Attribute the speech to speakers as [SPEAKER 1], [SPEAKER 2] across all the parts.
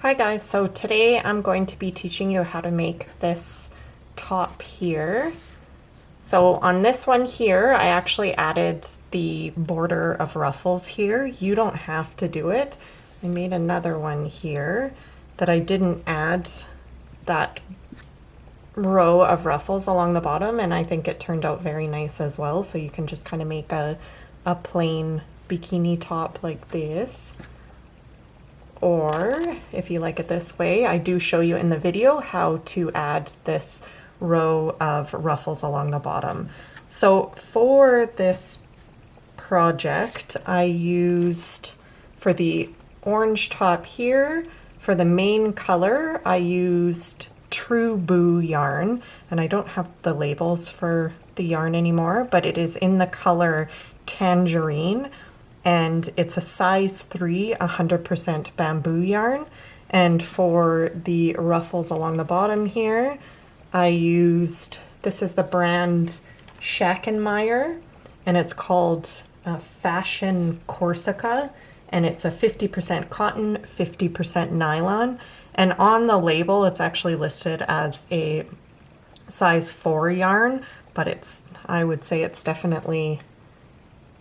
[SPEAKER 1] Hi guys, so today I'm going to be teaching you how to make this top here. So on this one here, I actually added the border of ruffles here. You don't have to do it. I made another one here that I didn't add that row of ruffles along the bottom, and I think it turned out very nice as well. So you can just kind of make a plain bikini top like this. Or if you like it this way, I do show you in the video how to add this row of ruffles along the bottom. So for this project, I used, for the orange top here, for the main color, I used Truboo yarn, and I don't have the labels for the yarn anymore, but it is in the color Tangerine. And it's a size 3, 100% bamboo yarn. And for the ruffles along the bottom here, I used, this is the brand Schachenmayer, and it's called Fashion Corsica, and it's a 50% cotton, 50% nylon. And on the label, it's actually listed as a size 4 yarn, but it's, I would say it's definitely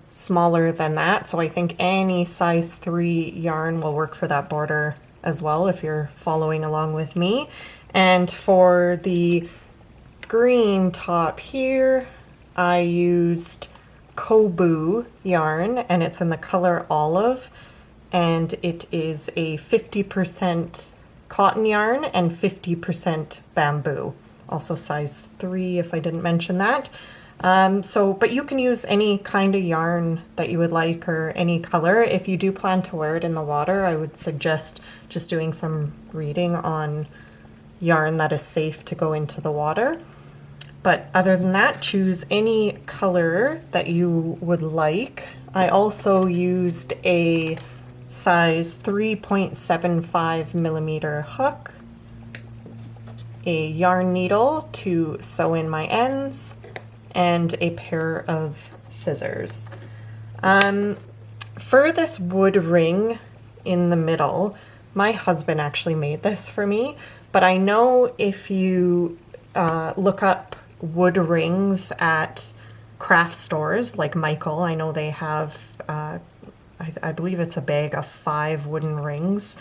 [SPEAKER 1] smaller than that, so I think any size 3 yarn will work for that border as well if you're following along with me. And for the green top here, I used Coboo yarn, and it's in the color olive, and it is a 50% cotton yarn and 50% bamboo, also size 3 if I didn't mention that. But you can use any kind of yarn that you would like, or any color. If you do plan to wear it in the water, I would suggest just doing some reading on yarn that is safe to go into the water. But other than that, choose any color that you would like. I also used a size 3.75 millimeter hook, a yarn needle to sew in my ends, and a pair of scissors. For this wood ring in the middle, my husband actually made this for me, but I know if you look up wood rings at craft stores like Michael, I know they have, I believe it's a bag of 5 wooden rings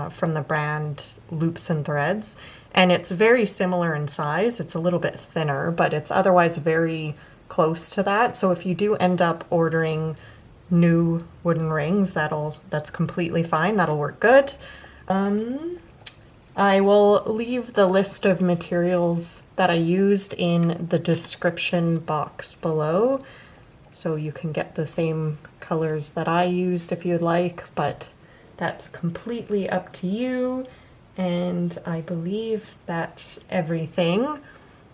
[SPEAKER 1] from the brand Loops and Threads. And it's very similar in size. It's a little bit thinner, but it's otherwise very close to that. So if you do end up ordering new wooden rings, that's completely fine. That'll work good. I will leave the list of materials that I used in the description box below, so you can get the same colors that I used if you'd like, but that's completely up to you. And I believe that's everything.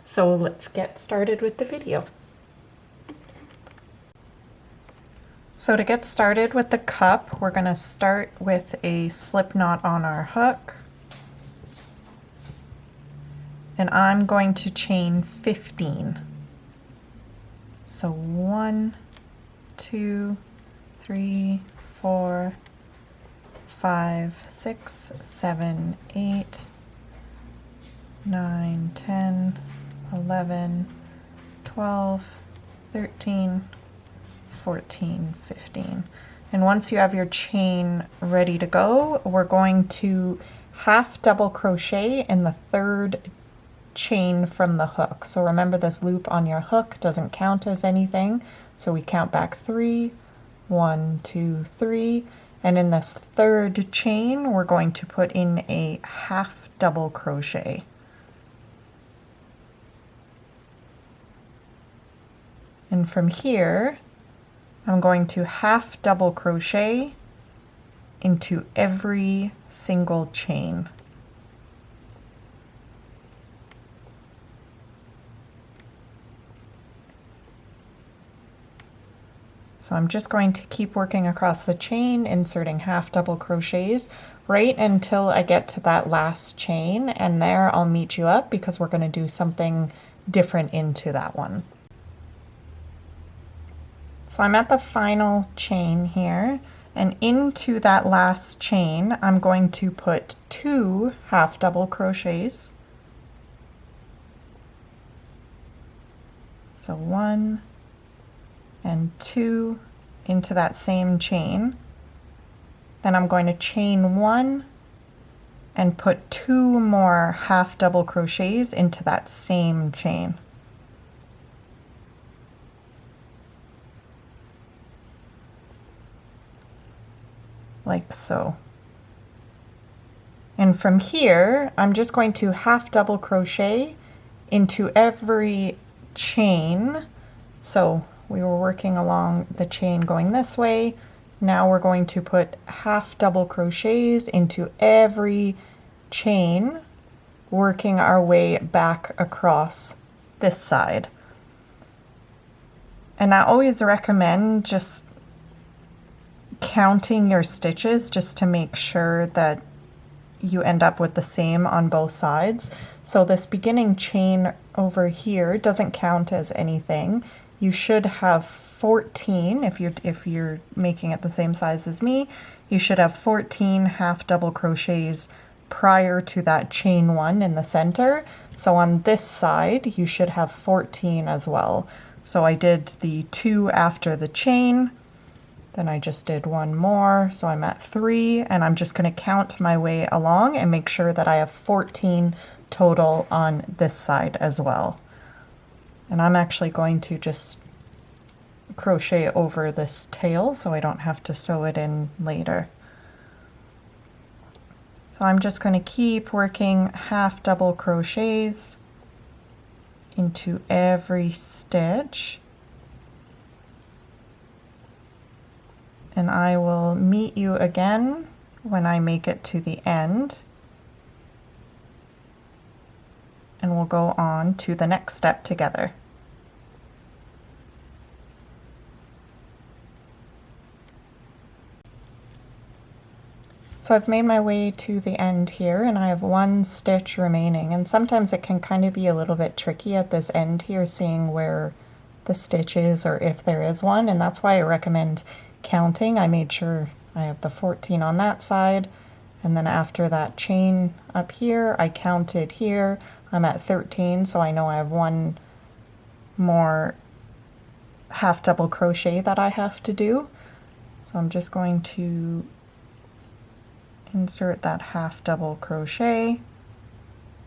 [SPEAKER 1] So let's get started with the video. So to get started with the cup, we're going to start with a slip knot on our hook. And I'm going to chain 15. So 1, 2, 3, 4, 5, 6, 7, 8, 9, 10, 11, 12, 13, 14, 15. And once you have your chain ready to go, we're going to half double crochet in the 3rd chain from the hook. So remember, this loop on your hook doesn't count as anything. So we count back 3, 1, 2, 3. And in this 3rd chain, we're going to put in a half double crochet. And from here, I'm going to half double crochet into every single chain. So I'm just going to keep working across the chain, inserting half double crochets right until I get to that last chain, and there I'll meet you up because we're going to do something different into that one. So I'm at the final chain here, And into that last chain, I'm going to put 2 half double crochets. So 1 and 2 into that same chain. Then I'm going to chain 1 and put 2 more half double crochets into that same chain. Like so. And from here, I'm just going to half double crochet into every chain. So we were working along the chain going this way. Now we're going to put half double crochets into every chain, working our way back across this side. And I always recommend just counting your stitches just to make sure that you end up with the same on both sides. So this beginning chain over here doesn't count as anything. You should have 14, if you're making it the same size as me, you should have 14 half double crochets prior to that chain 1 in the center. So on this side you should have 14 as well. So I did the 2 after the chain, then I just did 1 more, so I'm at 3, and I'm just going to count my way along and make sure that I have 14 total on this side as well. And I'm actually going to just crochet over this tail so I don't have to sew it in later. So I'm just going to keep working half double crochets into every stitch. And I will meet you again when I make it to the end. And we'll go on to the next step together. So I've made my way to the end here and I have 1 stitch remaining, and sometimes it can kind of be a little bit tricky at this end here seeing where the stitch is or if there is one, and that's why I recommend counting. I made sure I have the 14 on that side, and then after that chain up here I counted here, I'm at 13, so I know I have 1 more half double crochet that I have to do. So I'm just going to insert that half double crochet,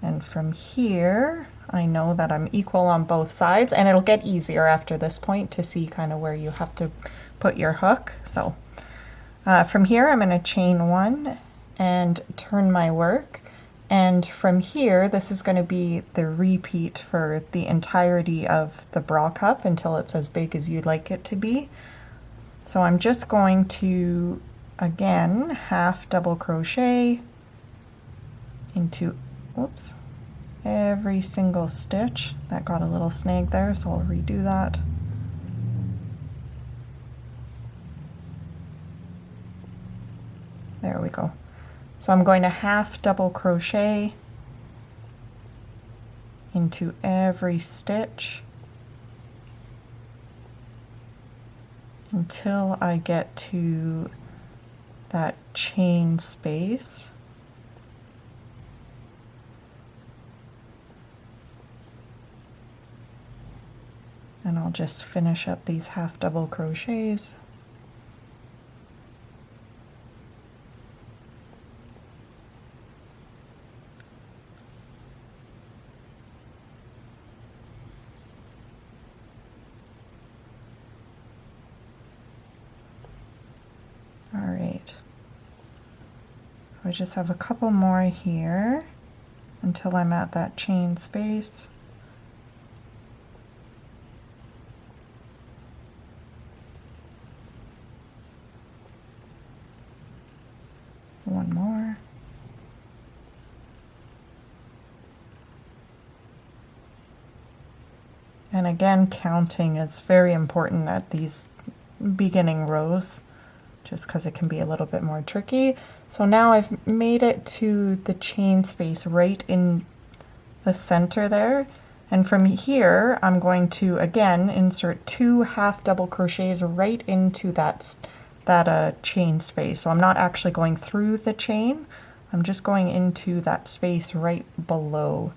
[SPEAKER 1] and from here I know that I'm equal on both sides, and it'll get easier after this point to see kind of where you have to put your hook. So from here I'm going to chain 1 and turn my work, and from here this is going to be the repeat for the entirety of the bra cup until it's as big as you'd like it to be. So I'm just going to again half double crochet into every single stitch. That got a little snag there, so I'll redo that. There we go. So I'm going to half double crochet into every stitch until I get to that chain space. And I'll just finish up these half double crochets. All right. I just have a couple more here until I'm at that chain space. One more. And again, counting is very important at these beginning rows, just because it can be a little bit more tricky. So now I've made it to the chain space right in the center there, and from here I'm going to again insert 2 half double crochets right into that that chain space. So I'm not actually going through the chain, I'm just going into that space right below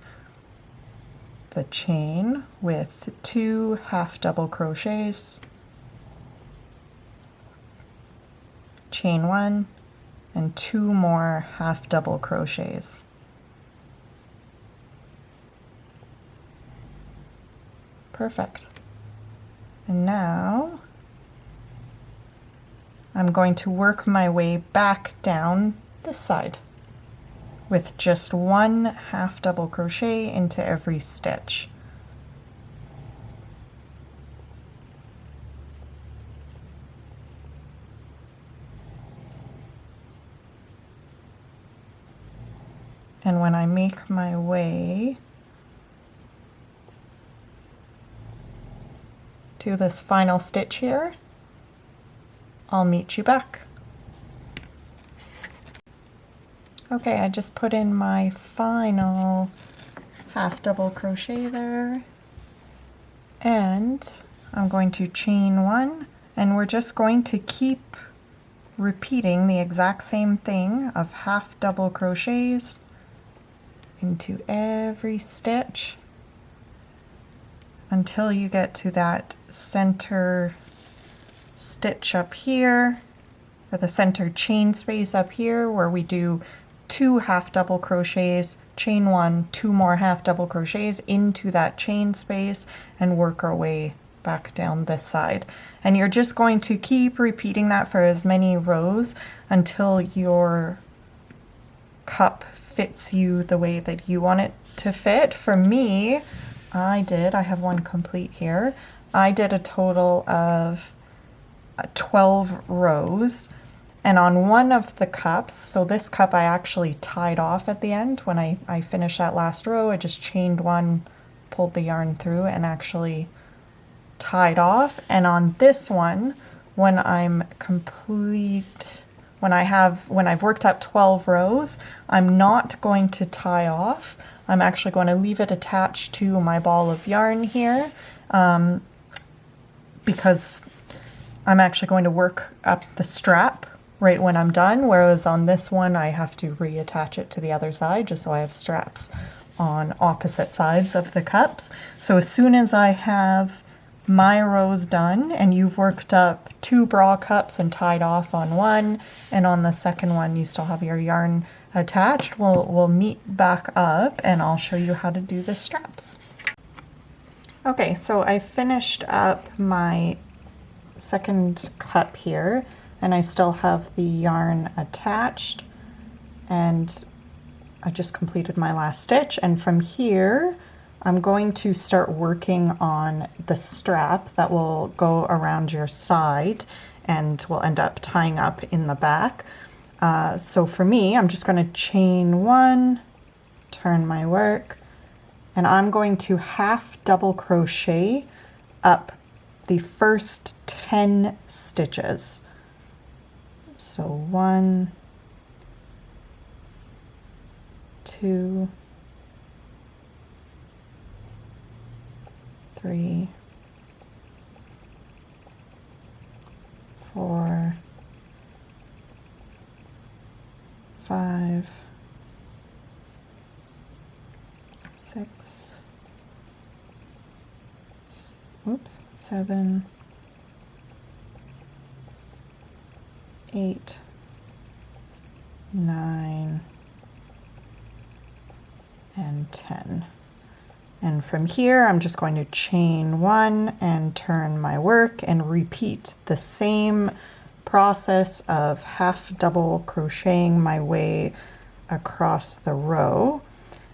[SPEAKER 1] the chain with 2 half double crochets, chain 1, and 2 more half double crochets. Perfect. And now I'm going to work my way back down this side with just 1 half double crochet into every stitch. And when I make my way to this final stitch here, I'll meet you back. Okay, I just put in my final half double crochet there, and I'm going to chain 1, and we're just going to keep repeating the exact same thing of half double crochets into every stitch until you get to that center stitch up here, or the center chain space up here, where we do 2 half double crochets, chain 1, 2 more half double crochets into that chain space, and work our way back down this side. And you're just going to keep repeating that for as many rows until your cup fits you the way that you want it to fit. For me, I have one complete here. I did a total of 12 rows, and on one of the cups, so this cup I actually tied off at the end. When I finished that last row, I just chained 1, pulled the yarn through, and actually tied off. And on this one, when I'm complete, when I've worked up 12 rows, I'm not going to tie off. I'm actually going to leave it attached to my ball of yarn here, because I'm actually going to work up the strap right when I'm done, whereas on this one I have to reattach it to the other side just so I have straps on opposite sides of the cups. So as soon as I have my rows done and you've worked up 2 bra cups and tied off on one, and on the second one you still have your yarn attached, we'll meet back up and I'll show you how to do the straps. Okay, so I finished up my second cup here, and I still have the yarn attached, and I just completed my last stitch. And from here I'm going to start working on the strap that will go around your side and will end up tying up in the back. So for me, I'm just going to chain 1, turn my work, and I'm going to half double crochet up the first 10 stitches. So 1, 2, 3, 4, 5, 6, 7, 8, 9, and 10. And from here I'm just going to chain 1 and turn my work and repeat the same process of half double crocheting my way across the row.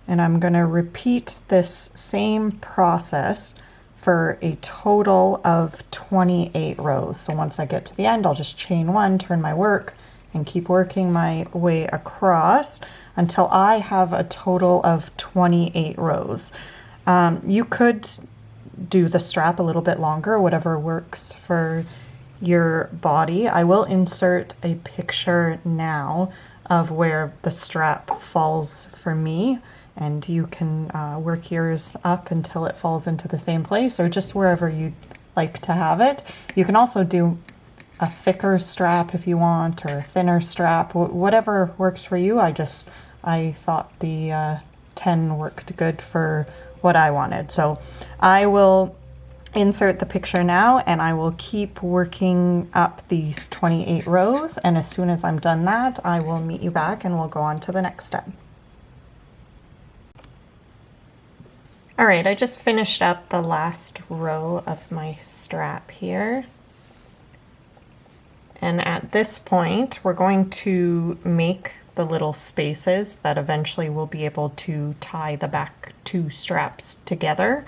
[SPEAKER 1] And I'm going to repeat this same process for a total of 28 rows. So once I get to the end, I'll just chain 1, turn my work, and keep working my way across until I have a total of 28 rows. You could do the strap a little bit longer, whatever works for your body. I will insert a picture now of where the strap falls for me, and you can work yours up until it falls into the same place or just wherever you'd like to have it. You can also do a thicker strap if you want, or a thinner strap, whatever works for you. I thought the 10 worked good for what I wanted. So I will insert the picture now, and I will keep working up these 28 rows, and as soon as I'm done that, I will meet you back and we'll go on to the next step. All right, I just finished up the last row of my strap here. And at this point, we're going to make the little spaces that eventually we'll be able to tie the back two straps together.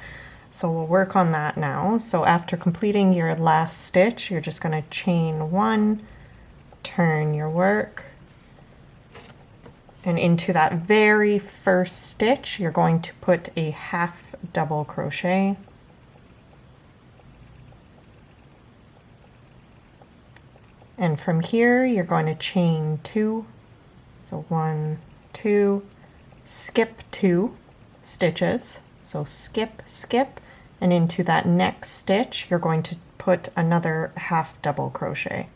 [SPEAKER 1] So we'll work on that now. So after completing your last stitch, you're just going to chain one, turn your work, and into that very first stitch, you're going to put a half double crochet. And from here, you're going to chain two. So 1, 2, skip 2 stitches. So skip, skip, and into that next stitch, you're going to put another half double crochet.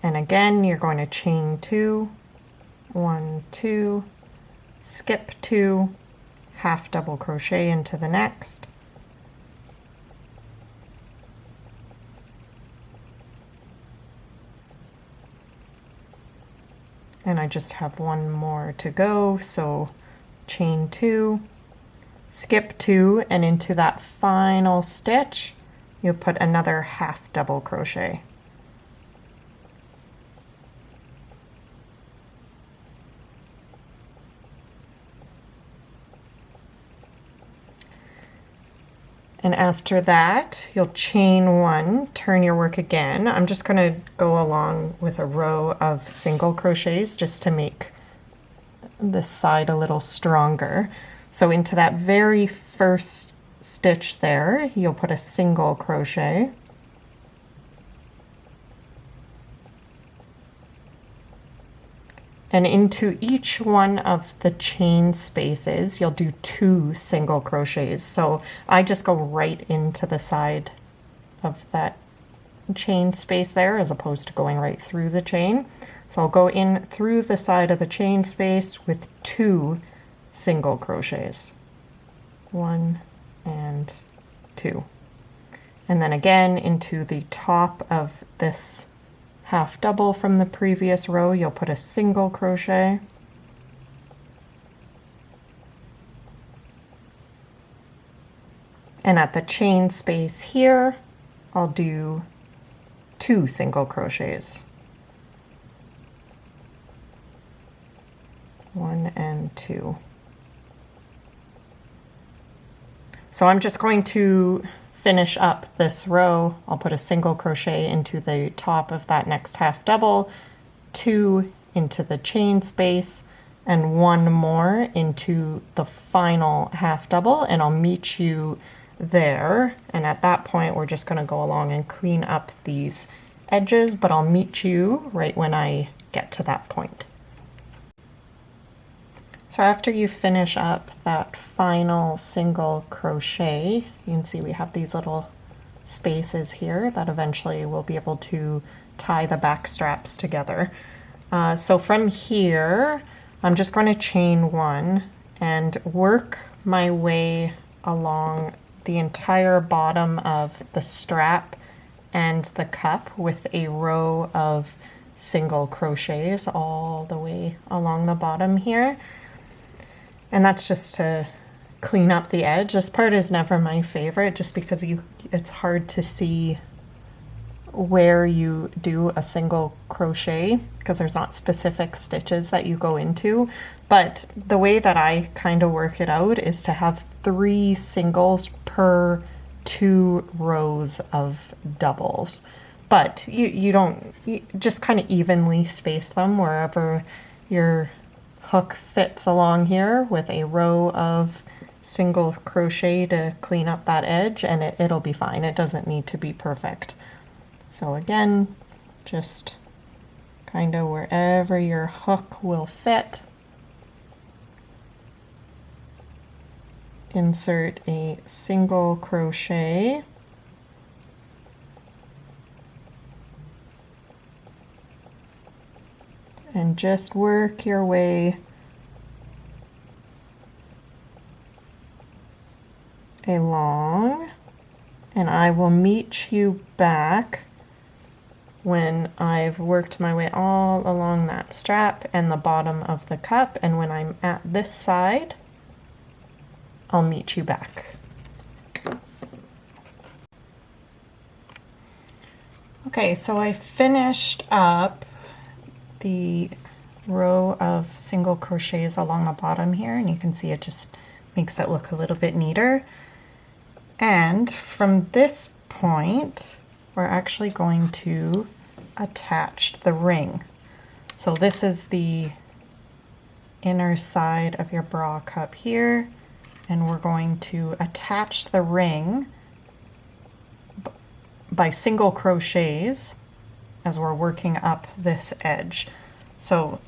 [SPEAKER 1] And again, you're going to chain 2, 1, 2, skip 2, half double crochet into the next. And I just have one more to go, so chain 2, skip 2, and into that final stitch, you'll put another half double crochet. And after that, you'll chain one, turn your work again. I'm just going to go along with a row of single crochets just to make this side a little stronger. So into that very first stitch there, you'll put a single crochet. And into each one of the chain spaces, you'll do 2 single crochets. So I just go right into the side of that chain space there, as opposed to going right through the chain. So I'll go in through the side of the chain space with 2 single crochets. 1 and 2. And then again into the top of this half double from the previous row, you'll put a single crochet. And at the chain space here, I'll do 2 single crochets. 1 and 2. So I'm just going to finish up this row. I'll put a single crochet into the top of that next half double, 2 into the chain space, and 1 more into the final half double, and I'll meet you there. And at that point, we're just going to go along and clean up these edges, but I'll meet you right when I get to that point. So after you finish up that final single crochet, you can see we have these little spaces here that eventually we'll be able to tie the back straps together. So from here, I'm just going to chain 1 and work my way along the entire bottom of the strap and the cup with a row of single crochets all the way along the bottom here. And that's just to clean up the edge. This part is never my favorite just because it's hard to see where you do a single crochet because there's not specific stitches that you go into. But the way that I kind of work it out is to have 3 singles per 2 rows of doubles. But you just kind of evenly space them wherever your hook fits along here with a row of single crochet to clean up that edge, and it'll be fine. It doesn't need to be perfect. So again, just kind of wherever your hook will fit insert a single crochet, and just work your way along, and I will meet you back when I've worked my way all along that strap and the bottom of the cup, and when I'm at this side, I'll meet you back. Okay, so I finished up the row of single crochets along the bottom here, and you can see it just makes it look a little bit neater. And from this point, we're actually going to attach the ring. So this is the inner side of your bra cup here, and we're going to attach the ring by single crochets as we're working up this edge. So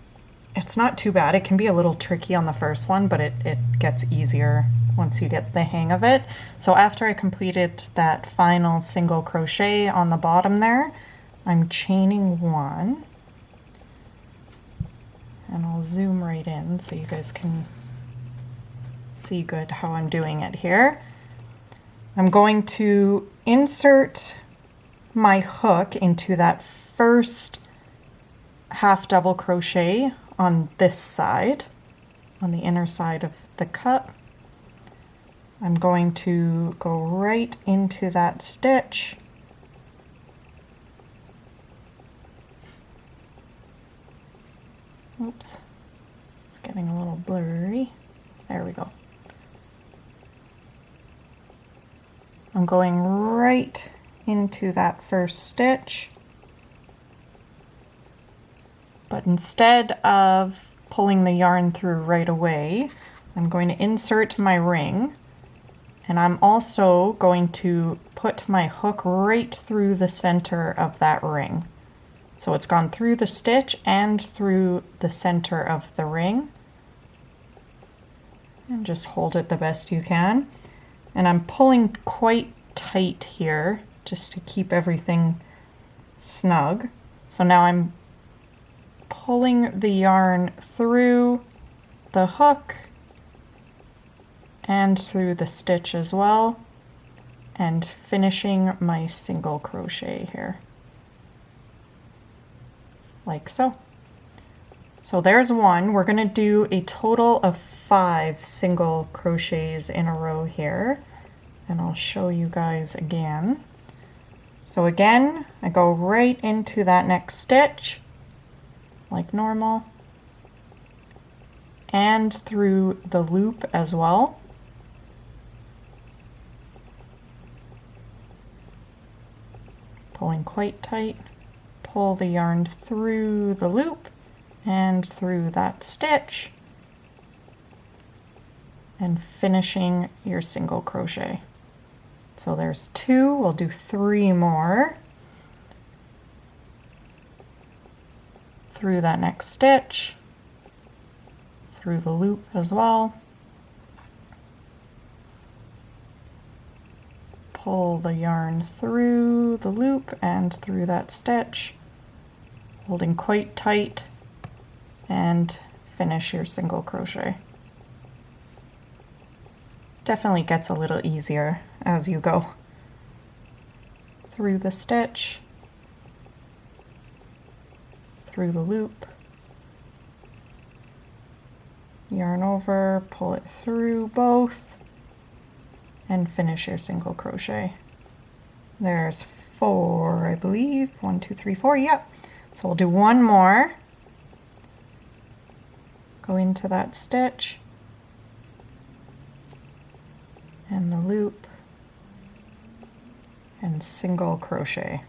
[SPEAKER 1] it's not too bad. It can be a little tricky on the first one, but it gets easier once you get the hang of it. So after I completed that final single crochet on the bottom there, I'm chaining one, and I'll zoom right in so you guys can see good how I'm doing it here. I'm going to insert my hook into that first half double crochet on this side, on the inner side of the cup. I'm going to go right into that stitch, oops, it's getting a little blurry, there we go. I'm going right into that first stitch, but instead of pulling the yarn through right away, I'm going to insert my ring, and I'm also going to put my hook right through the center of that ring. So it's gone through the stitch and through the center of the ring. And just hold it the best you can. And I'm pulling quite tight here just to keep everything snug. So now I'm pulling the yarn through the hook and through the stitch as well, and finishing my single crochet here, like so. So there's one. We're going to do a total of 5 single crochets in a row here, and I'll show you guys again. So again, I go right into that next stitch like normal, and through the loop as well. Pulling quite tight, pull the yarn through the loop and through that stitch, and finishing your single crochet. So there's 2, we'll do 3 more. Through that next stitch, through the loop as well. Pull the yarn through the loop and through that stitch, holding quite tight, and finish your single crochet. Definitely gets a little easier as you go. Through the stitch, through the loop, yarn over, pull it through both, and finish your single crochet. There's 4, I believe. 1, 2, 3, 4, yep. So we'll do one more. Go into that stitch and the loop and single crochet.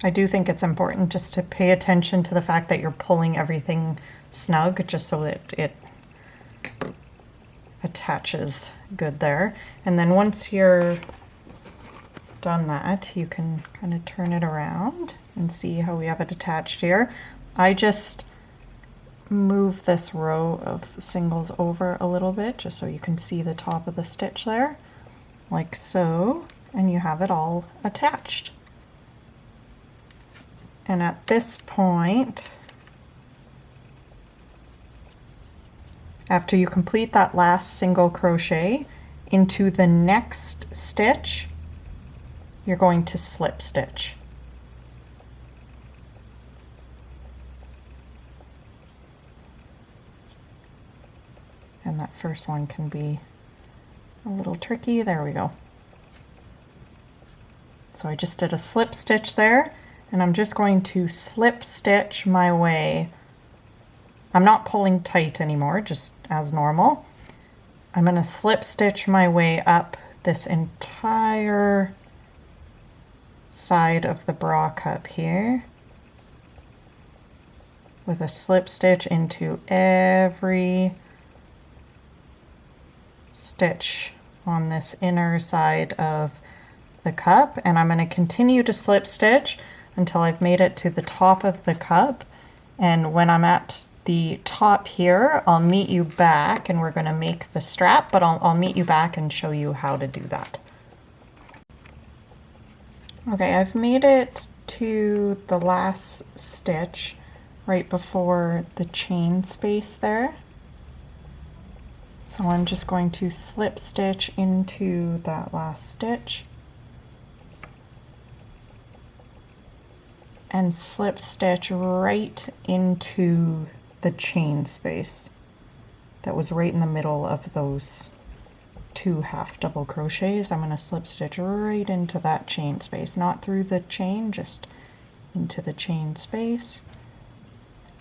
[SPEAKER 1] I do think it's important just to pay attention to the fact that you're pulling everything snug, just so that it attaches good there. And then once you're done that, you can kind of turn it around and see how we have it attached here. I just move this row of singles over a little bit just so you can see the top of the stitch there, like so, and you have it all attached. And at this point, after you complete that last single crochet, into the next stitch, you're going to slip stitch. And that first one can be a little tricky. There we go. So I just did a slip stitch there, and I'm just going to slip stitch my way. I'm not pulling tight anymore, just as normal. I'm going to slip stitch my way up this entire side of the bra cup here with a slip stitch into every stitch on this inner side of the cup, and I'm going to continue to slip stitch until I've made it to the top of the cup. And when I'm at the top here, I'll meet you back and we're going to make the strap, but I'll meet you back and show you how to do that. Okay, I've made it to the last stitch right before the chain space there. So I'm just going to slip stitch into that last stitch and slip stitch right into the chain space that was right in the middle of those two half double crochets. I'm going to slip stitch right into that chain space, not through the chain, just into the chain space.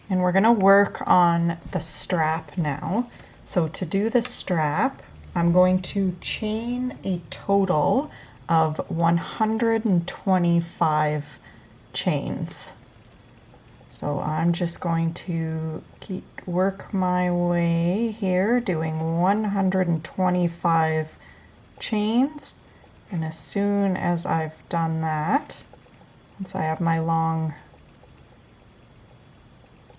[SPEAKER 1] And we're going to work on the strap now. So to do the strap, I'm going to chain a total of 125 chains. So I'm just going to work my way here, doing 125 chains. And as soon as I've done that, once I have my long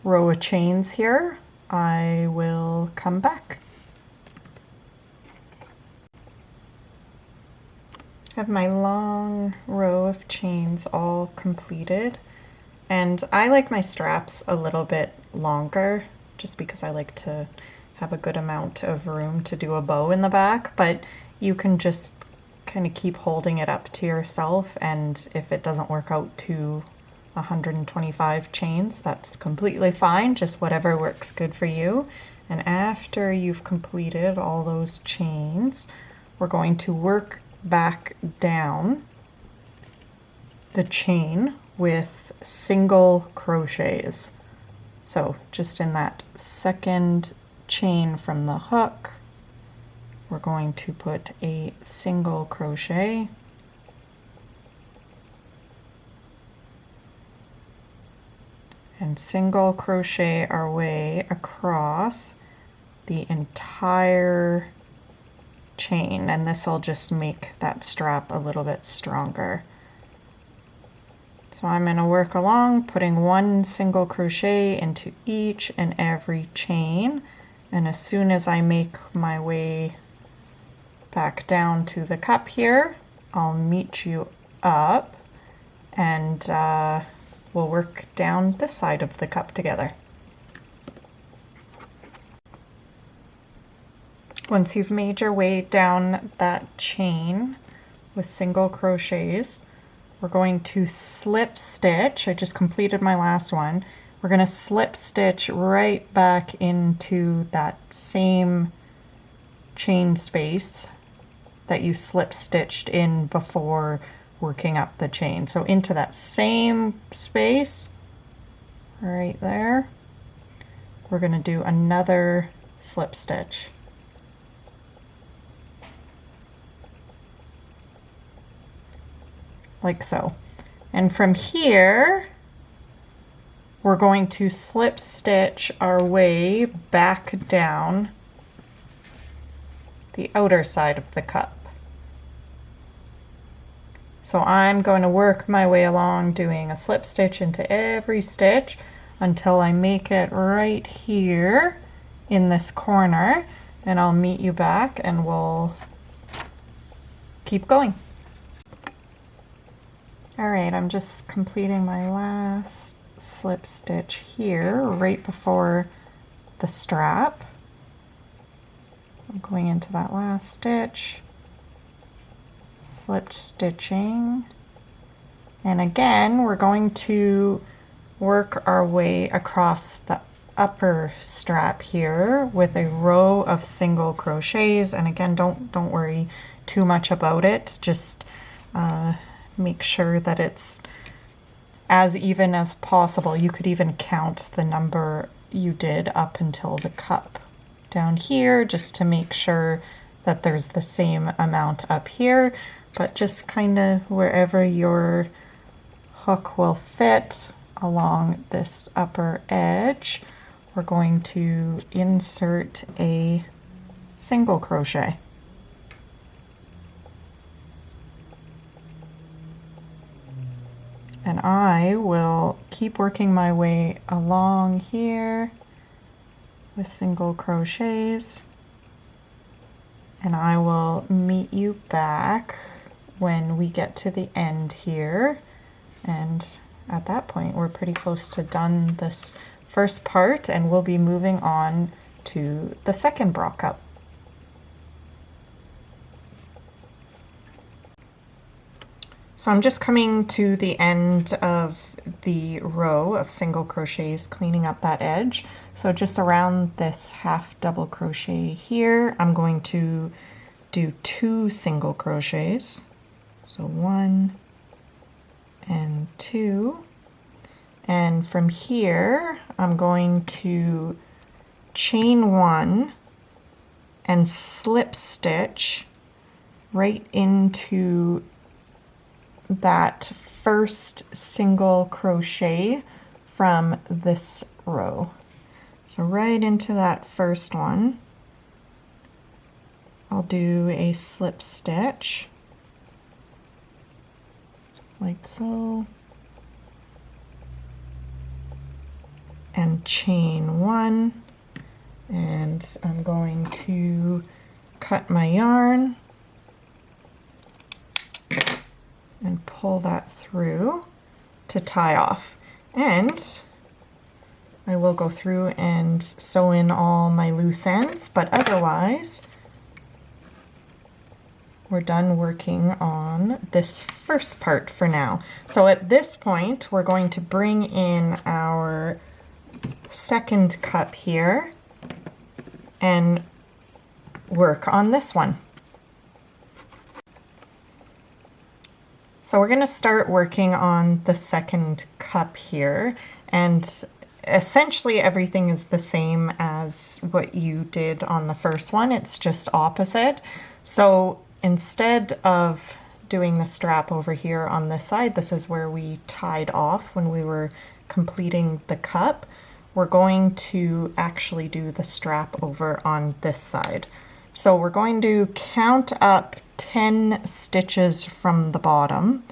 [SPEAKER 1] row of chains here, I will come back. I have my long row of chains all completed, and I like my straps a little bit longer just because I like to have a good amount of room to do a bow in the back, but you can just kind of keep holding it up to yourself, and if it doesn't work out to 125 chains, that's completely fine, just whatever works good for you. And after you've completed all those chains, we're going to work back down the chain with single crochets. So just in that second chain from the hook, we're going to put a single crochet, and single crochet our way across the entire chain, and this will just make that strap a little bit stronger. So I'm going to work along, putting one single crochet into each and every chain, and as soon as I make my way back down to the cup here, I'll meet you up, and we'll work down this side of the cup together. Once you've made your way down that chain with single crochets, we're going to slip stitch. I just completed my last one. We're going to slip stitch right back into that same chain space that you slip stitched in before working up the chain. So into that same space right there, we're going to do another slip stitch. Like so. And from here, we're going to slip stitch our way back down the outer side of the cup. So I'm going to work my way along doing a slip stitch into every stitch until I make it right here in this corner, and I'll meet you back and we'll keep going. All right, I'm just completing my last slip stitch here right before the strap. I'm going into that last stitch, slip stitching, and again we're going to work our way across the upper strap here with a row of single crochets. And again, don't worry too much about it, just make sure that it's as even as possible. You could even count the number you did up until the cup down here, just to make sure that there's the same amount up here, but just kind of wherever your hook will fit along this upper edge, we're going to insert a single crochet. And I will keep working my way along here with single crochets, and I will meet you back when we get to the end here. And at that point we're pretty close to done this first part, and we'll be moving on to the second bra cup. So I'm just coming to the end of the row of single crochets, cleaning up that edge. So just around this half double crochet here, I'm going to do 2 single crochets. So 1 and 2. And from here, I'm going to chain 1 and slip stitch right into that first single crochet from this row. So right into that first one, I'll do a slip stitch like so, and chain 1, and I'm going to cut my yarn and pull that through to tie off. And I will go through and sew in all my loose ends, but otherwise we're done working on this first part for now. So at this point we're going to bring in our second cup here and work on this one. So we're going to start working on the second cup here, and essentially everything is the same as what you did on the first one, it's just opposite. So instead of doing the strap over here on this side, this is where we tied off when we were completing the cup, we're going to actually do the strap over on this side. So we're going to count up 10 stitches from the bottom,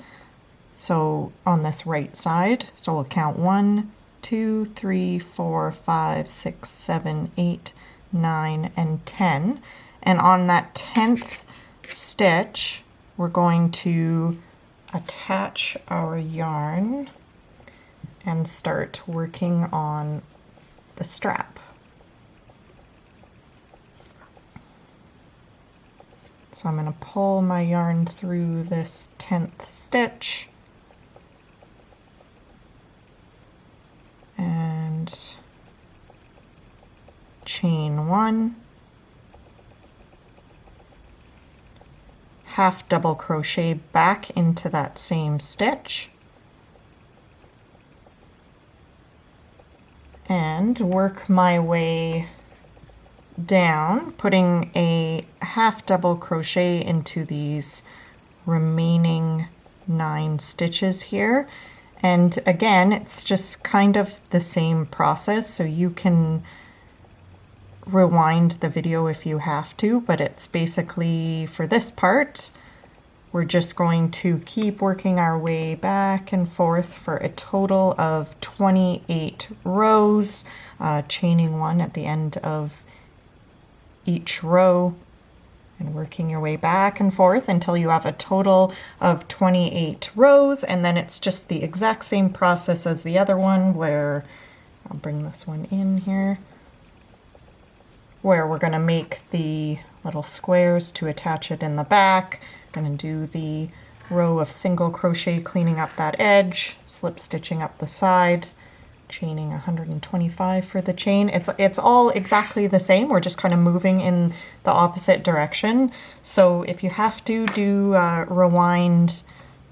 [SPEAKER 1] so on this right side. So we'll count 1, 2, 3, 4, 5, 6, 7, 8, 9, and 10. And on that 10th stitch, we're going to attach our yarn and start working on the strap. So I'm going to pull my yarn through this 10th stitch and chain 1, half double crochet back into that same stitch, and work my way down, putting a half double crochet into these remaining 9 stitches here. And again, it's just kind of the same process, so you can rewind the video if you have to, but it's basically, for this part, we're just going to keep working our way back and forth for a total of 28 rows, chaining 1 at the end of each row and working your way back and forth until you have a total of 28 rows, and then it's just the exact same process as the other one, where I'll bring this one in here, where we're going to make the little squares to attach it in the back. Going to do the row of single crochet, cleaning up that edge, slip stitching up the side, chaining 125 for the chain. It's all exactly the same. We're just kind of moving in the opposite direction. So if you have to do rewind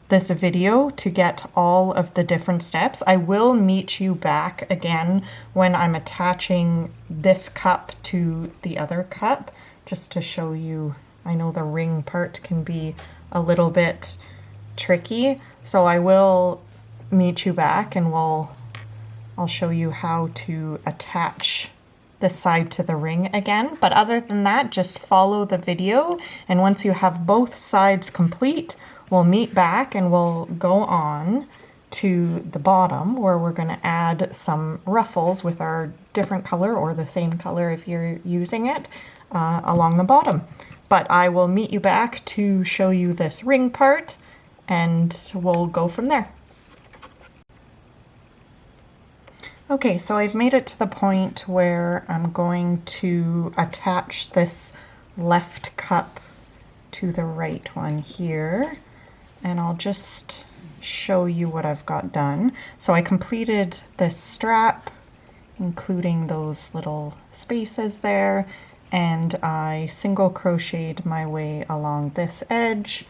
[SPEAKER 1] this video to get all of the different steps, I will meet you back again when I'm attaching this cup to the other cup, just to show you. I know the ring part can be a little bit tricky, so I will meet you back and I'll show you how to attach this side to the ring again. But other than that, just follow the video, and once you have both sides complete, we'll meet back and we'll go on to the bottom, where we're going to add some ruffles with our different color, or the same color if you're using it, along the bottom. But I will meet you back to show you this ring part, and we'll go from there. Okay, so I've made it to the point where I'm going to attach this left cup to the right one here, and I'll just show you what I've got done. So I completed this strap, including those little spaces there, and I single crocheted my way along this edge.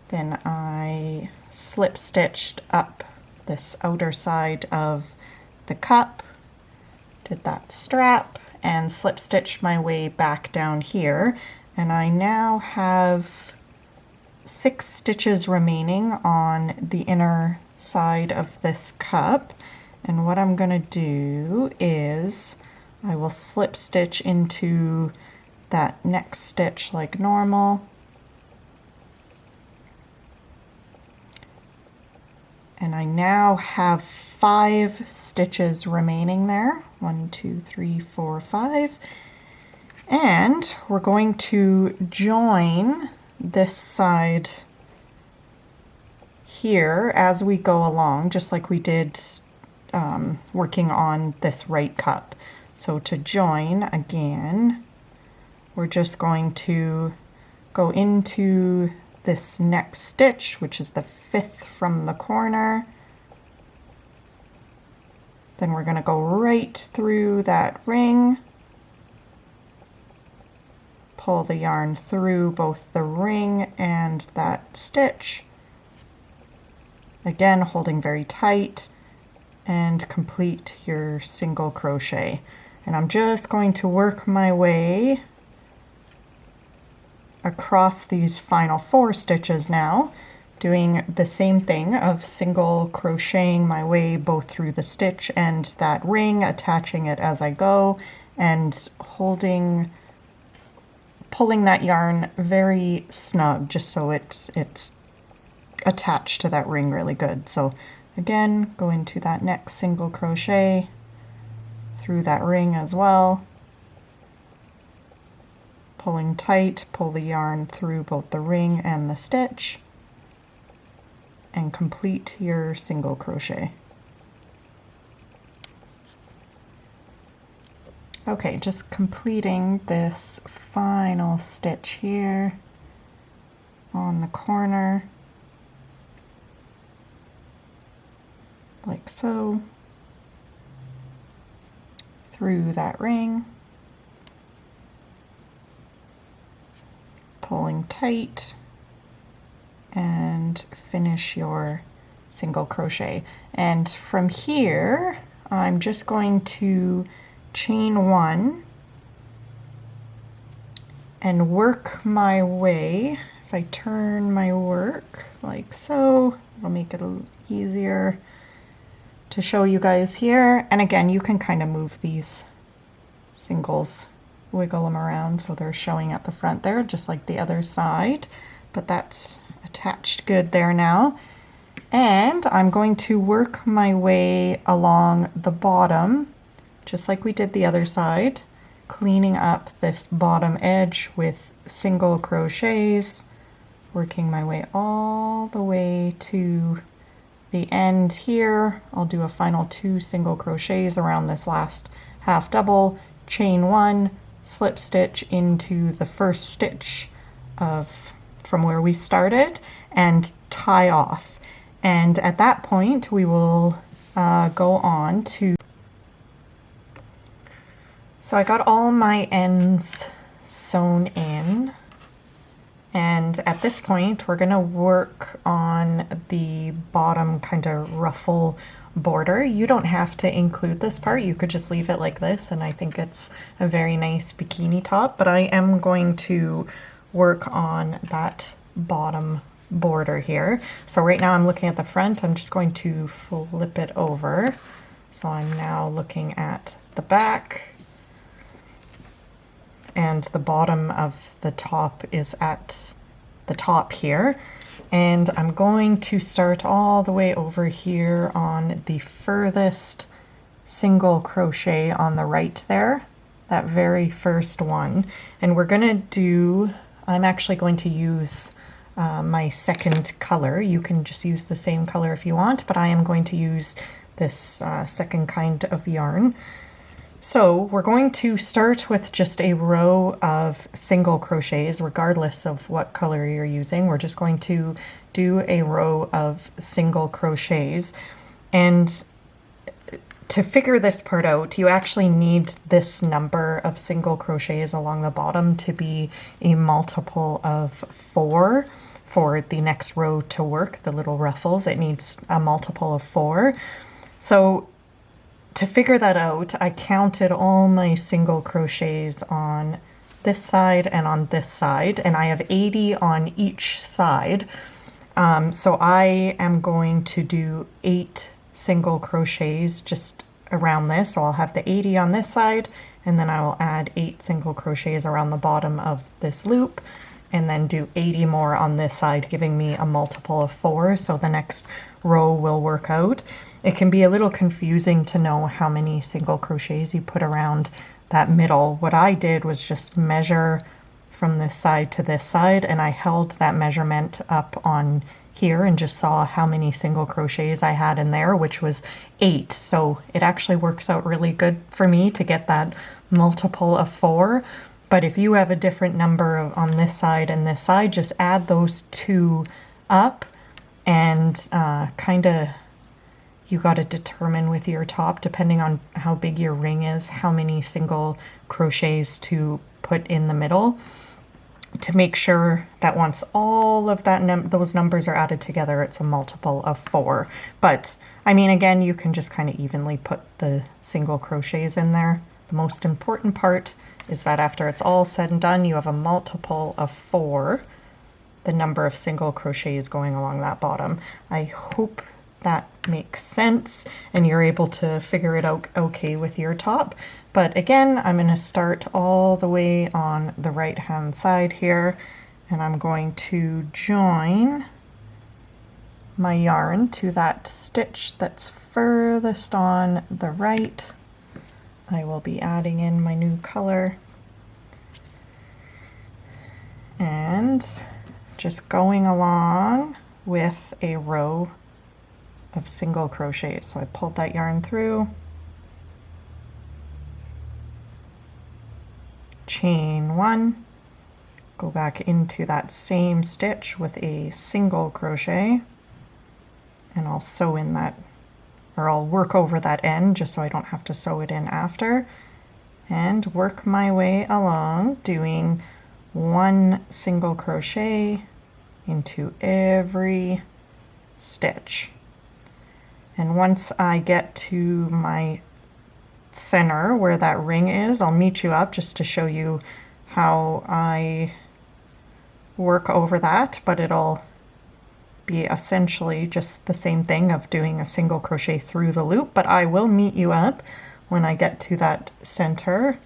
[SPEAKER 1] Then I slip stitched up this outer side of the cup, did that strap, and slip stitched my way back down here. And I now have 6 stitches remaining on the inner side of this cup. And what I'm going to do is I will slip stitch into that next stitch like normal. And I now have 5 stitches remaining there. 1, 2, 3, 4, 5. And we're going to join this side here as we go along, just like we did working on this right cup. So to join again, we're just going to go into this next stitch, which is the 5th from the corner. Then we're going to go right through that ring, pull the yarn through both the ring and that stitch, again holding very tight, and complete your single crochet. And I'm just going to work my way across these final 4 stitches now, doing the same thing of single crocheting my way both through the stitch and that ring, attaching it as I go, and pulling that yarn very snug, just so it's attached to that ring really good. So again, go into that next single crochet through that ring as well, pulling tight, pull the yarn through both the ring and the stitch, and complete your single crochet. Okay, just completing this final stitch here on the corner, like so, through that ring, pulling tight, and finish your single crochet. And from here, I'm just going to chain 1 and work my way. If I turn my work like so, it'll make it a little easier to show you guys here. And again, you can kind of move these singles, wiggle them around so they're showing at the front there, just like the other side. But that's a attached good there now. And I'm going to work my way along the bottom, just like we did the other side, cleaning up this bottom edge with single crochets, working my way all the way to the end here. I'll do a final 2 single crochets around this last half double, chain 1, slip stitch into the first stitch from where we started, and tie off. And at that point we will go on to... So I got all my ends sewn in, and at this point we're gonna work on the bottom kind of ruffle border. You don't have to include this part, you could just leave it like this, and I think it's a very nice bikini top, but I am going to work on that bottom border here. So right now I'm looking at the front, I'm just going to flip it over. So I'm now looking at the back, and the bottom of the top is at the top here. And I'm going to start all the way over here on the furthest single crochet on the right there, that very first one. And we're gonna do, I'm actually going to use my second color. You can just use the same color if you want, but I am going to use this second kind of yarn. So we're going to start with just a row of single crochets, regardless of what color you're using. We're just going to do a row of single crochets. And to figure this part out, you actually need this number of single crochets along the bottom to be a multiple of 4 for the next row to work, the little ruffles. It needs a multiple of 4. So to figure that out, I counted all my single crochets on this side and on this side, and I have 80 on each side. So I am going to do 8 single crochets just around this. So I'll have the 80 on this side, and then I will add 8 single crochets around the bottom of this loop, and then do 80 more on this side, giving me a multiple of 4. So the next row will work out. It can be a little confusing to know how many single crochets you put around that middle. What I did was just measure from this side to this side, and I held that measurement up on here and just saw how many single crochets I had in there, which was 8. So it actually works out really good for me to get that multiple of 4. But if you have a different number on this side and this side, just add those 2 up, and kind of, you got to determine with your top, depending on how big your ring is, how many single crochets to put in the middle, to make sure that once all of that those numbers are added together, it's a multiple of 4. But I mean, again, you can just kind of evenly put the single crochets in there. The most important part is that after it's all said and done, you have a multiple of 4, the number of single crochets going along that bottom. I hope that makes sense and you're able to figure it out okay with your top. But again, I'm going to start all the way on the right hand side here, and I'm going to join my yarn to that stitch that's furthest on the right. I will be adding in my new color and just going along with a row of single crochets. So I pulled that yarn through, chain 1, go back into that same stitch with a single crochet, and I'll sew in that, or I'll work over that end just so I don't have to sew it in after, and work my way along doing 1 single crochet into every stitch. And once I get to my center where that ring is, I'll meet you up just to show you how I work over that, but it'll be essentially just the same thing of doing a single crochet through the loop. But I will meet you up when I get to that center,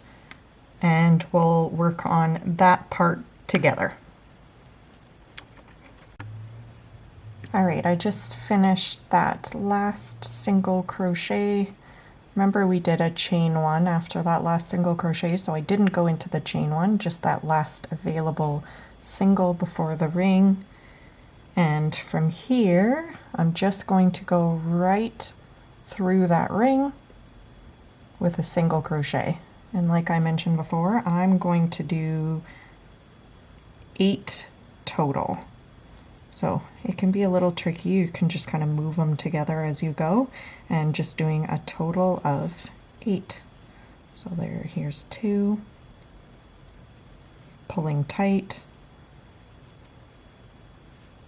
[SPEAKER 1] and we'll work on that part together. All right, I just finished that last single crochet. Remember we did a chain one after that last single crochet, so I didn't go into the chain one, just that last available single before the ring. And from here, I'm just going to go right through that ring with a single crochet. And like I mentioned before, I'm going to do 8 total. So it can be a little tricky. You can just kind of move them together as you go, and just doing a total of 8. So here's 2, pulling tight,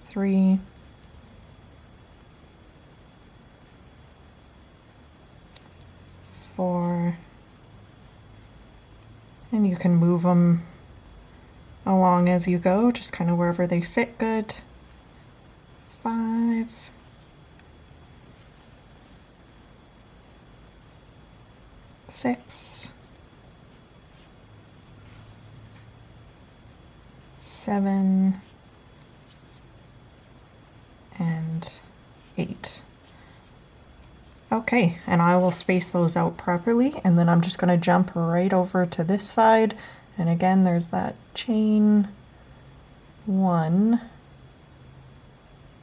[SPEAKER 1] 3, 4, and you can move them along as you go, just kind of wherever they fit good. 5, 6, 7, and 8. Okay, and I will space those out properly, and then I'm just going to jump right over to this side, and again there's that chain 1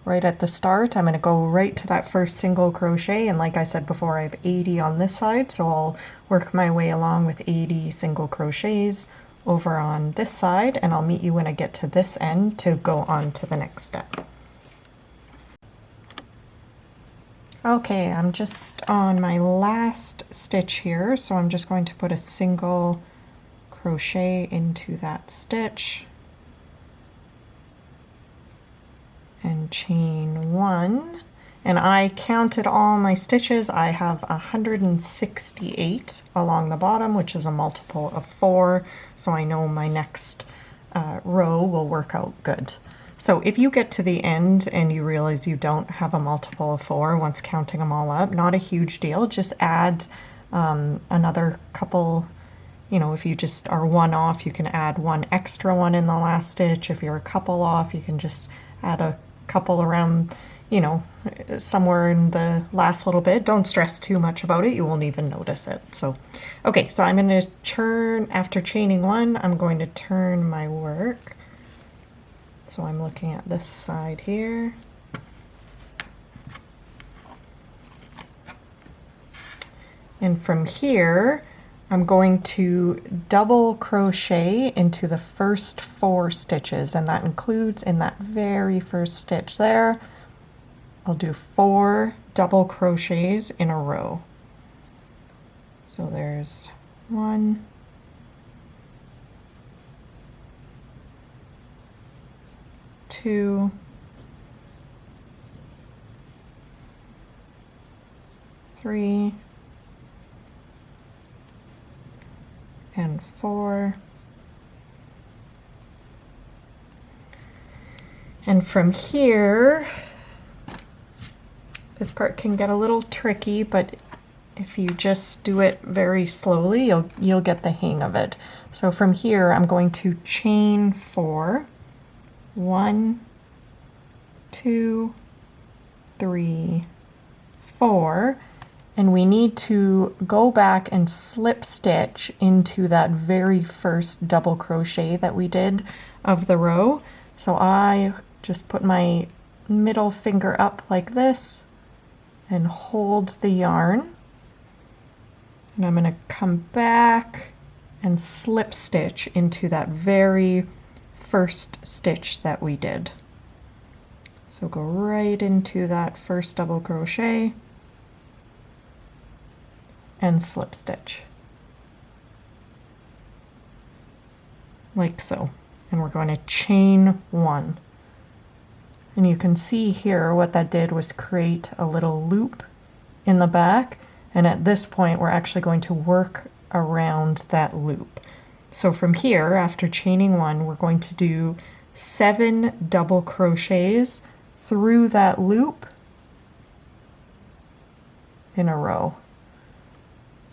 [SPEAKER 1] right at the start. I'm going to go right to that first single crochet, and like I said before, I have 80 on this side, so I'll work my way along with 80 single crochets over on this side, and I'll meet you when I get to this end to go on to the next step. Okay, I'm just on my last stitch here, so I'm just going to put a single crochet into that stitch and chain 1, and I counted all my stitches. I have 168 along the bottom, which is a multiple of 4, so I know my next row will work out good. So if you get to the end and you realize you don't have a multiple of 4 once counting them all up, not a huge deal, just add another couple. You know, if you just are 1 off, you can add 1 extra one in the last stitch. If you're a couple off, you can just add a couple around, you know, somewhere in the last little bit. Don't stress too much about it, you won't even notice it. So okay, so I'm going to turn, after chaining 1, I'm going to turn my work. So I'm looking at this side here, and from here I'm going to double crochet into the first 4 stitches, and that includes in that very first stitch there, I'll do 4 double crochets in a row. So there's 1, 2, 3, and 4, and from here, this part can get a little tricky, but if you just do it very slowly, you'll get the hang of it. So from here, I'm going to chain 4, 1, 2, 3, 4, and we need to go back and slip stitch into that very first double crochet that we did of the row. So I just put my middle finger up like this and hold the yarn, and I'm going to come back and slip stitch into that very first stitch that we did. So go right into that first double crochet and slip stitch like so, and we're going to chain 1, and you can see here what that did was create a little loop in the back, and at this point we're actually going to work around that loop. So from here, after chaining 1, we're going to do 7 double crochets through that loop in a row.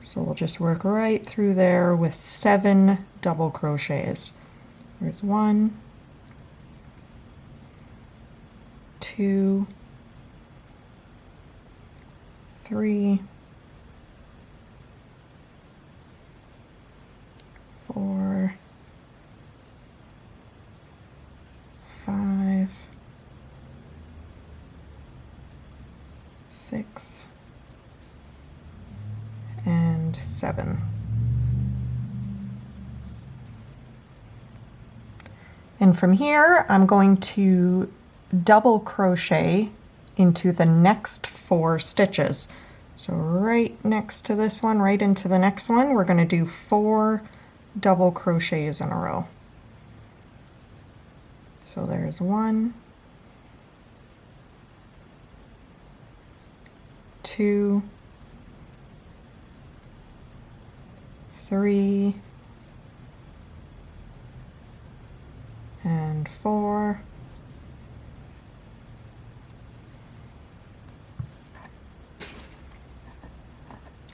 [SPEAKER 1] So we'll just work right through there with 7 double crochets. There's 1, 2, 3, 4, 5, 6, and 7. And from here, I'm going to double crochet into the next 4 stitches. So right next to this one, right into the next one, we're going to do 4 double crochets in a row. So there's 1, 2, 3, and 4,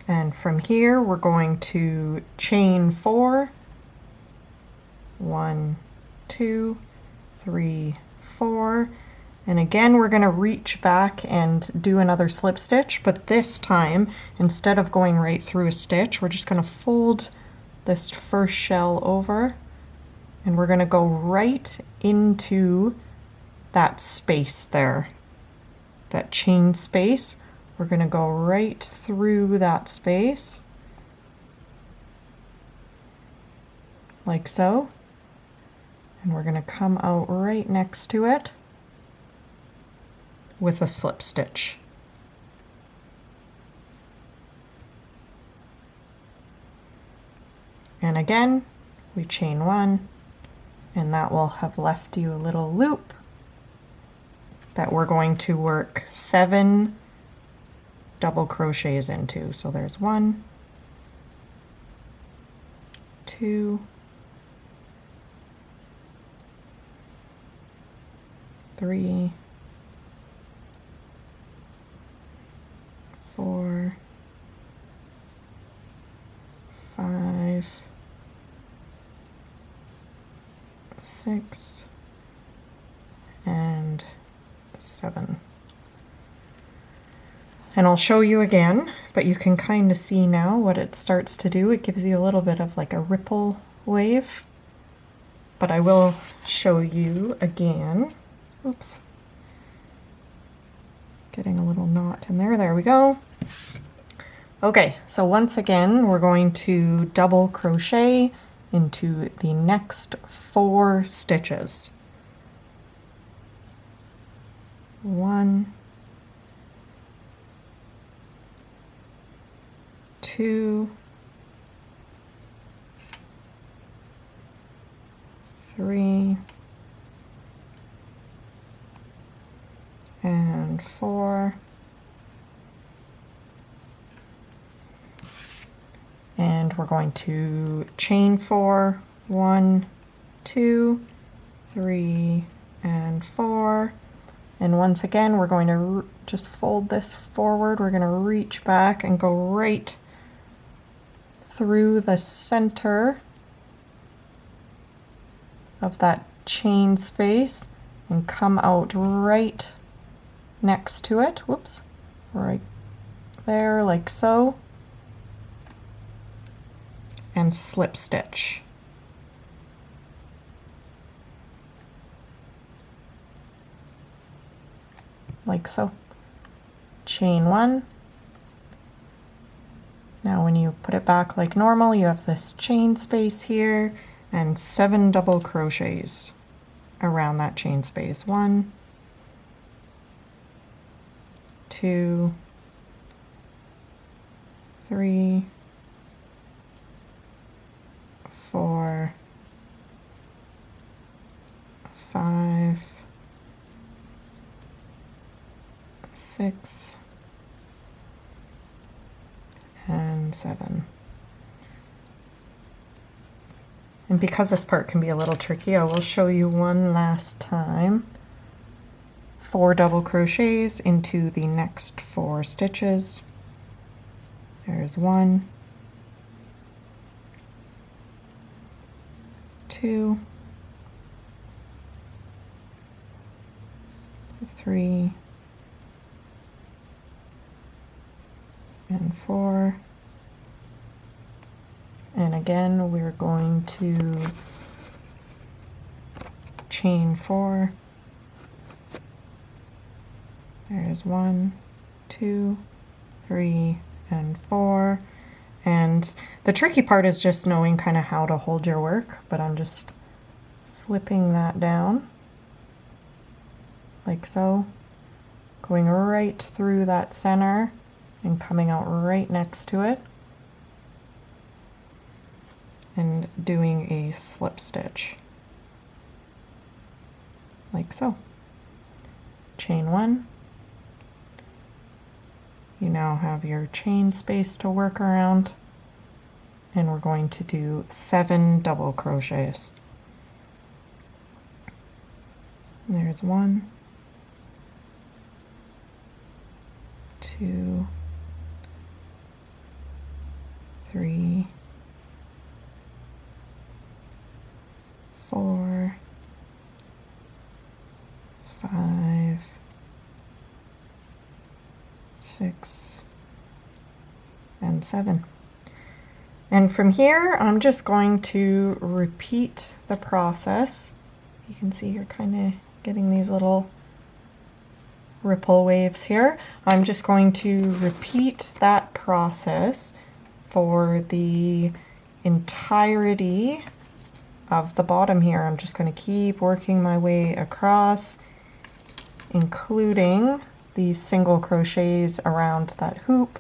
[SPEAKER 1] and from here we're going to chain 4, 1, 2, 3, 4, and again we're going to reach back and do another slip stitch, but this time instead of going right through a stitch, we're just going to fold this first shell over, and we're going to go right into that space there, that chain space. We're going to go right through that space, like so, and we're going to come out right next to it with a slip stitch. And again, we chain 1, and that will have left you a little loop that we're going to work 7 double crochets into. So there's 1, 2, 3, 4, 5, 6, and 7. And I'll show you again, but you can kind of see now what it starts to do. It gives you a little bit of like a ripple wave, but I will show you again. Oops. Getting a little knot in there. There we go. Okay, so once again, we're going to double crochet into the next 4 stitches. 1, 2, 3, and 4, and we're going to chain 4, 1, 2, 3, and 4, and once again we're going to just fold this forward. We're going to reach back and go right through the center of that chain space and come out right next to it. Whoops, right there, like so, and slip stitch. Like so. Chain 1. Now when you put it back like normal, you have this chain space here and 7 double crochets around that chain space. 1, 2, 3, 4, 5, 6, and 7. And because this part can be a little tricky, I will show you one last time. 4 double crochets into the next 4 stitches. There's 1, 2, 3, and 4, and again we're going to chain 4. There's 1, 2, 3, and 4. And the tricky part is just knowing kind of how to hold your work, but I'm just flipping that down like so, going right through that center and coming out right next to it and doing a slip stitch like so. Chain 1. You now have your chain space to work around, and we're going to do 7 double crochets. There's 1, 2, 3, 4, 5, 6, and 7. And from here, I'm just going to repeat the process. You can see you're kind of getting these little ripple waves here. I'm just going to repeat that process for the entirety of the bottom here. I'm just going to keep working my way across, including these single crochets around that hoop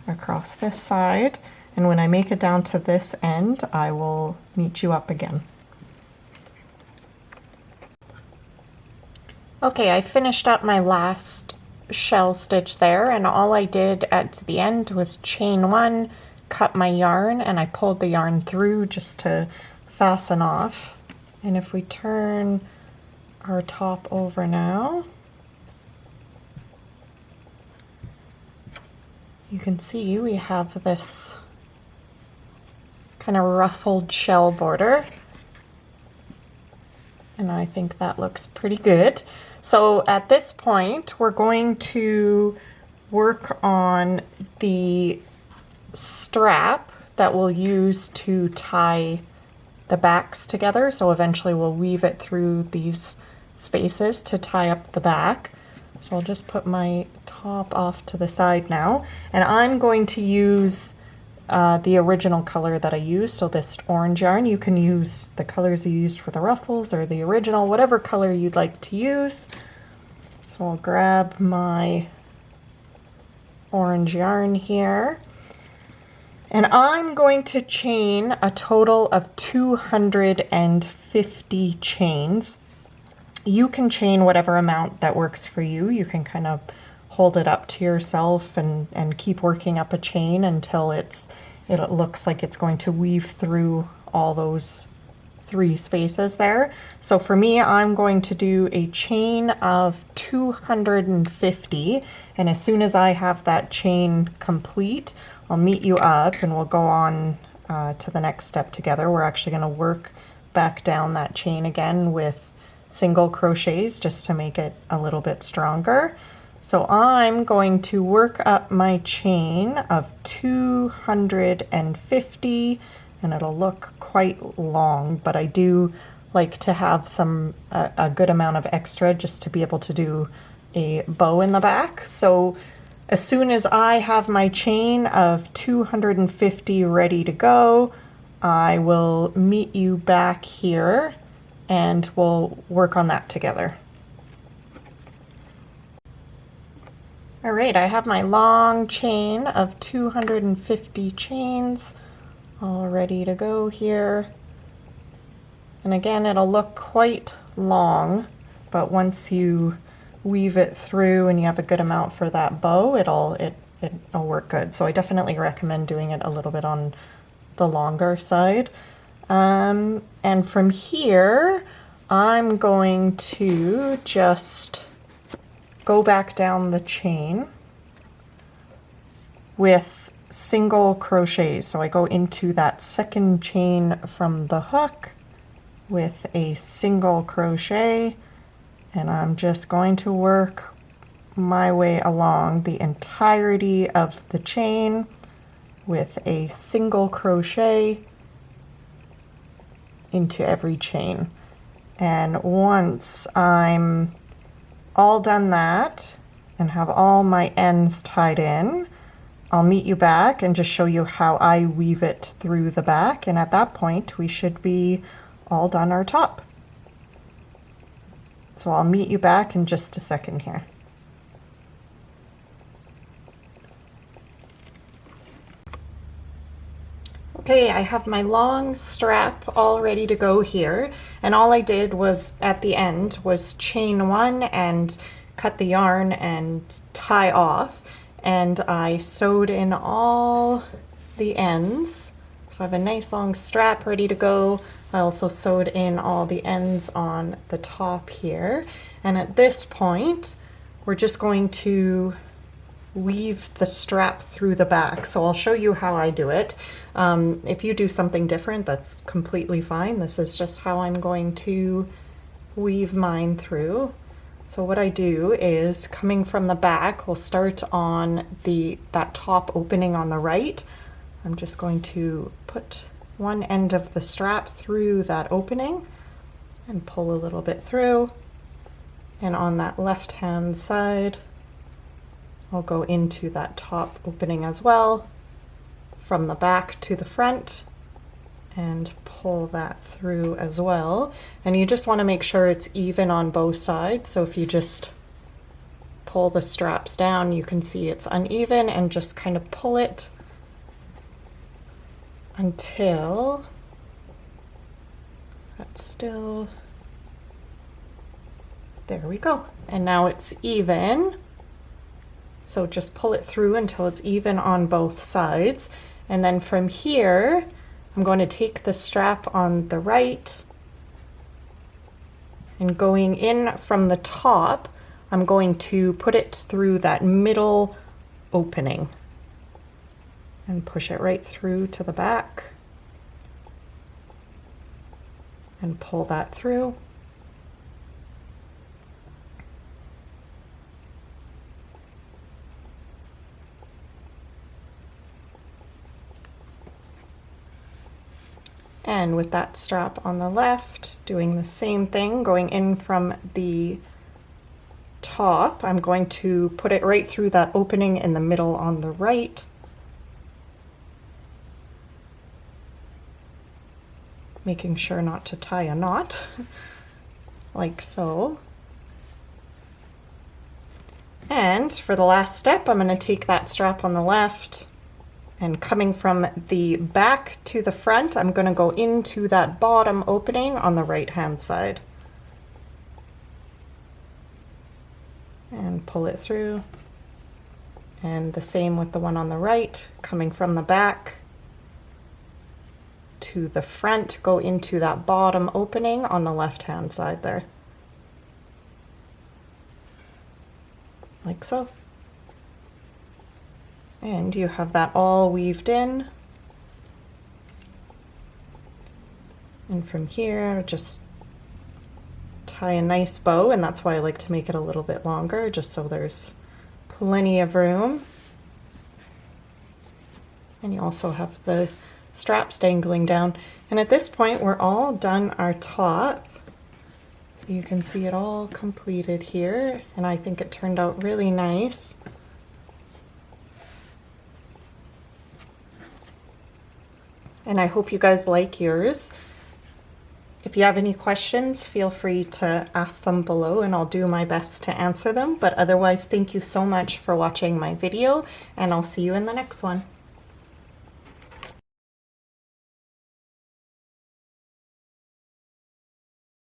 [SPEAKER 1] across this side, and when I make it down to this end, I will meet you up again. Okay, I finished up my last shell stitch there, and all I did at the end was chain 1, cut my yarn, and I pulled the yarn through just to fasten off. And if we turn our top over now, you can see we have this kind of ruffled shell border, and I think that looks pretty good. So at this point, we're going to work on the strap that we'll use to tie the backs together. So eventually we'll weave it through these spaces to tie up the back. So I'll just put my top off to the side now, and I'm going to use the original color that I used, so this orange yarn. You can use the colors you used for the ruffles or the original, whatever color you'd like to use. So I'll grab my orange yarn here, and I'm going to chain a total of 250 chains. You can chain whatever amount that works for you. You can kind of hold it up to yourself and keep working up a chain until it looks like it's going to weave through all those 3 spaces there. So for me, I'm going to do a chain of 250, and as soon as I have that chain complete, I'll meet you up and we'll go on to the next step together. We're actually going to work back down that chain again with single crochets just to make it a little bit stronger. So I'm going to work up my chain of 250, and it'll look quite long, but I do like to have a good amount of extra just to be able to do a bow in the back. So as soon as I have my chain of 250 ready to go, I will meet you back here and we'll work on that together. All right, I have my long chain of 250 chains all ready to go here. And again, it'll look quite long, but once you weave it through and you have a good amount for that bow, it'll work good. So I definitely recommend doing it a little bit on the longer side. And from here, I'm going to just go back down the chain with single crochets. So I go into that second chain from the hook with a single crochet, and I'm just going to work my way along the entirety of the chain with a single crochet into every chain. And once I'm all done that and have all my ends tied in, I'll meet you back and just show you how I weave it through the back, and at that point we should be all done our top. So I'll meet you back in just a second here. Okay, I have my long strap all ready to go here, and all I did was at the end was chain one and cut the yarn and tie off, and I sewed in all the ends. So I have a nice long strap ready to go. I also sewed in all the ends on the top here, and at this point we're just going to weave the strap through the back. So I'll show you how I do it. If you do something different, that's completely fine. This is just how I'm going to weave mine through. So what I do is, coming from the back, we'll start on that top opening on the right. I'm just going to put one end of the strap through that opening and pull a little bit through. And on that left hand side, I'll go into that top opening as well, from the back to the front, and pull that through as well. And you just want to make sure it's even on both sides. So if you just pull the straps down, you can see it's uneven, and just kind of pull it until that's still, there we go. And now it's even. So just pull it through until it's even on both sides. And then from here, I'm going to take the strap on the right, and going in from the top, I'm going to put it through that middle opening and push it right through to the back and pull that through. And with that strap on the left, doing the same thing, going in from the top, I'm going to put it right through that opening in the middle on the right. Making sure not to tie a knot, like so. And for the last step, I'm going to take that strap on the left, and coming from the back to the front, I'm going to go into that bottom opening on the right hand side and pull it through. And the same with the one on the right, coming from the back to the front, go into that bottom opening on the left hand side there, like so. And you have that all weaved in. And from here, just tie a nice bow, and that's why I like to make it a little bit longer, just so there's plenty of room. And you also have the straps dangling down. And at this point, we're all done our top. So you can see it all completed here, and I think it turned out really nice. And I hope you guys like yours. If you have any questions, feel free to ask them below and I'll do my best to answer them. But otherwise, thank you so much for watching my video, and I'll see you in the next one.